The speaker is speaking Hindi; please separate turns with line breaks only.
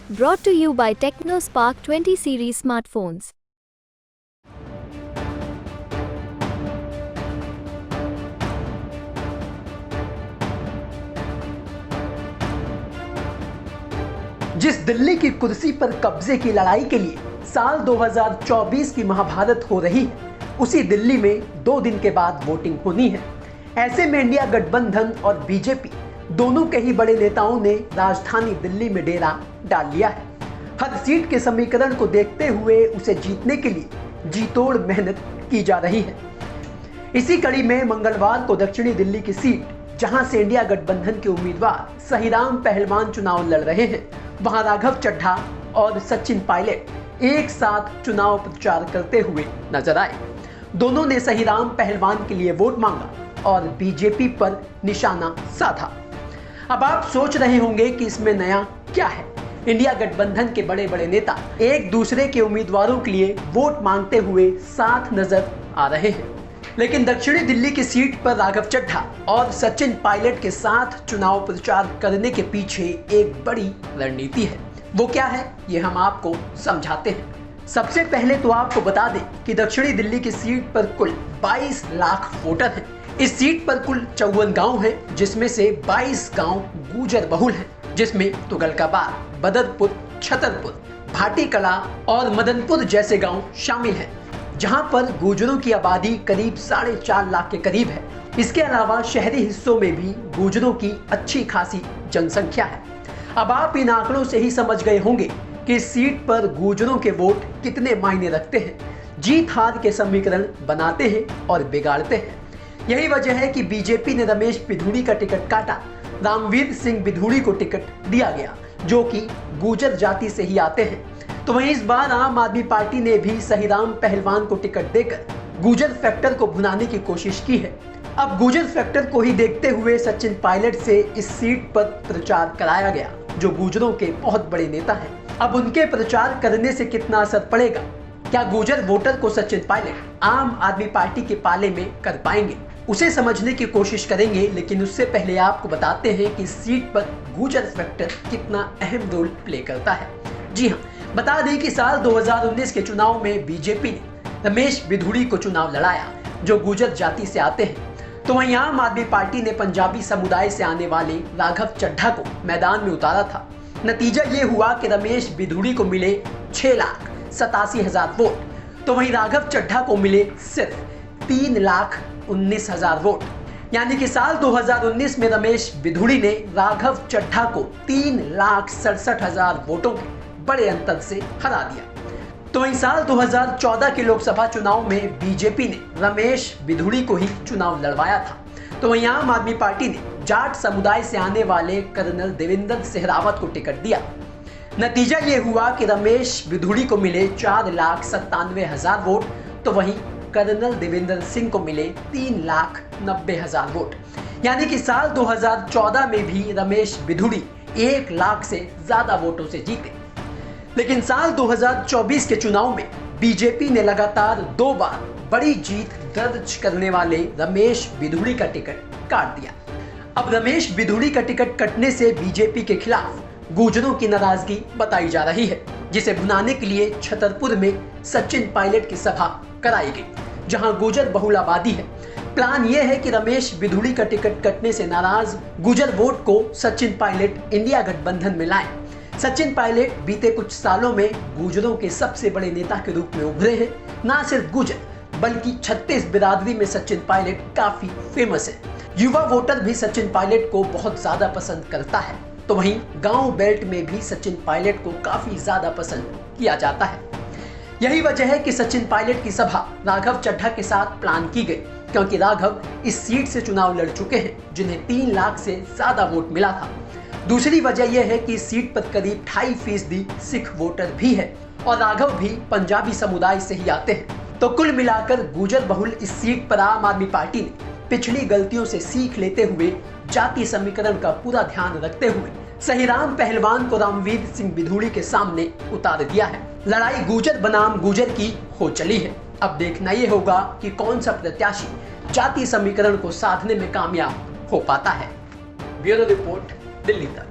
Brought to you by TechnoSpark 20 series smartphones.
जिस दिल्ली की कुर्सी पर कब्जे की लड़ाई के लिए साल 2024 की महाभारत हो रही है, उसी दिल्ली में 2 दिन के बाद वोटिंग होनी है। ऐसे में इंडिया गठबंधन और बीजेपी दोनों के ही बड़े नेताओं ने राजधानी दिल्ली में डेरा डाल लिया है। हर सीट के समीकरण को देखते हुए उसे जीतने के लिए जीतोड़ मेहनत की जा रही है। इसी कड़ी में मंगलवार को दक्षिणी दिल्ली की सीट, जहां से इंडिया गठबंधन के उम्मीदवार सहीराम पहलवान चुनाव लड़ रहे हैं, वहां राघव चड्ढा और सचिन पायलट एक साथ चुनाव प्रचार करते हुए नजर आए। दोनों ने सहीराम पहलवान के लिए वोट मांगा और बीजेपी पर निशाना साधा। अब आप सोच रहे होंगे कि इसमें नया क्या है। इंडिया गठबंधन के बड़े बड़े नेता एक दूसरे के उम्मीदवारों के लिए वोट मांगते हुए साथ नजर आ रहे हैं, लेकिन दक्षिणी दिल्ली की सीट पर राघव चड्ढा और सचिन पायलट के साथ चुनाव प्रचार करने के पीछे एक बड़ी रणनीति है। वो क्या है, ये हम आपको समझाते हैं। सबसे पहले तो आपको बता दें कि दक्षिणी दिल्ली की सीट पर कुल 22 लाख वोटर हैं। इस सीट पर कुल 54 गांव हैं, जिसमें से 22 गांव गुर्जर बहुल हैं, जिसमें तुगलकाबाद, बदरपुर, छतरपुर, भाटी कला और मदनपुर जैसे गांव शामिल हैं, जहां पर गुर्जरों की आबादी करीब 4.5 लाख के करीब है। इसके अलावा शहरी हिस्सों में भी गुर्जरों की अच्छी खासी जनसंख्या है। अब आप इन आंकड़ों से ही समझ गए होंगे कि इस सीट पर गुर्जरों के वोट कितने मायने रखते हैं, जीत हार के समीकरण बनाते हैं और बिगाड़ते हैं। यही वजह है कि बीजेपी ने रमेश बिधूड़ी का टिकट काटा, रामवीर सिंह बिधूड़ी को टिकट दिया गया, जो कि गुर्जर जाति से ही आते हैं। तो वहीं इस बार आम आदमी पार्टी ने भी सहीराम पहलवान को टिकट देकर गुर्जर फैक्टर को भुनाने की कोशिश की है। अब गुर्जर फैक्टर को ही देखते हुए सचिन पायलट से इस सीट पर प्रचार कराया गया, जो गुर्जरों के बहुत बड़े नेता हैं। अब उनके प्रचार करने से कितना असर पड़ेगा, क्या गुर्जर वोटर को सचिन पायलट आम आदमी पार्टी के पाले में कर पाएंगे, उसे समझने की कोशिश करेंगे। लेकिन उससे पहले आपको बताते हैं कि इस सीट पर गुर्जर फैक्टर कितना अहम रोल प्ले करता है। जी हाँ, बता दें कि साल 2019 के चुनाव में बीजेपी ने रमेश बिधूड़ी को चुनाव लड़ाया, जो गुर्जर जाति से आते हैं। तो वहीं आम आदमी पार्टी ने पंजाबी समुदाय से आने वाले राघव चड्ढा को मैदान में उतारा था। नतीजा ये हुआ कि रमेश बिधूड़ी को मिले 6,87,000 वोट, तो वहीं राघव चड्ढा को मिले सिर्फ 3,19,000 वोट। यानी कि साल 2019 में रमेश बिधूड़ी ने राघव चड्ढा को 3,67,000 वोटों के बड़े अंतर से हरा दिया। तो वहीं साल 2014 के लोकसभा चुनाव में बीजेपी ने रमेश बिधूड़ी को ही चुनाव लड़वाया था। तो वहीं आम आदमी पार्टी ने जाट समुदाय से आने वाले कर्नल देवेंद्र सहरावत को टिकट दिया। नतीजा ये हुआ कि रमेश बिधूड़ी को मिले 4,97,000 वोट, तो वहीं कर्नल देवेंद्र सिंह को मिले 3,90,000 वोट। यानी कि साल 2014 में भी रमेश बिधूड़ी 1 लाख से ज्यादा वोटों से जीते। लेकिन साल 2024 के चुनाव में बीजेपी ने लगातार 2 बार बड़ी जीत दर्ज करने वाले रमेश बिधूड़ी का टिकट काट दिया। अब रमेश बिधूड़ी का टिकट कटने से बीजेपी के खिलाफ गुर्जरों की नाराजगी बताई जा रही है, जिसे भुनाने के लिए छतरपुर में सचिन पायलट की सभा कराई गई, जहां गुर्जर बहुल आबादी है। प्लान यह है कि रमेश बिधूड़ी का टिकट कटने से नाराज गुर्जर वोट को सचिन पायलट इंडिया गठबंधन में लाएं। सचिन पायलट बीते कुछ सालों में गुर्जरों के सबसे बड़े नेता के रूप में उभरे हैं। ना सिर्फ गुर्जर, बल्कि 36 बिरादरी में सचिन पायलट काफी फेमस है। युवा वोटर भी सचिन पायलट को बहुत ज्यादा पसंद करता है। तो वहीं गांव बेल्ट में भी सचिन पायलट को काफी ज्यादा पसंद किया जाता है। यही वजह है कि सचिन पायलट की सभा राघव चड्ढा के साथ प्लान की गई, क्योंकि राघव इस सीट से चुनाव लड़ चुके हैं, जिन्हें 3 लाख से ज्यादा वोट मिला था। दूसरी वजह यह है कि इस सीट पर करीब 2.5% सिख वोटर भी है और राघव भी पंजाबी समुदाय से ही आते हैं। तो कुल मिलाकर गुर्जर बहुल इस सीट पर आम आदमी पार्टी ने पिछली गलतियों से सीख लेते हुए जाति समीकरण का पूरा ध्यान रखते हुए सहीराम पहलवान को रामवीर सिंह बिधूड़ी के सामने उतार दिया है। लड़ाई गुर्जर बनाम गुर्जर की हो चली है। अब देखना ये होगा कि कौन सा प्रत्याशी जाति समीकरण को साधने में कामयाब हो पाता है। ब्यूरो रिपोर्ट, दिल्ली तक।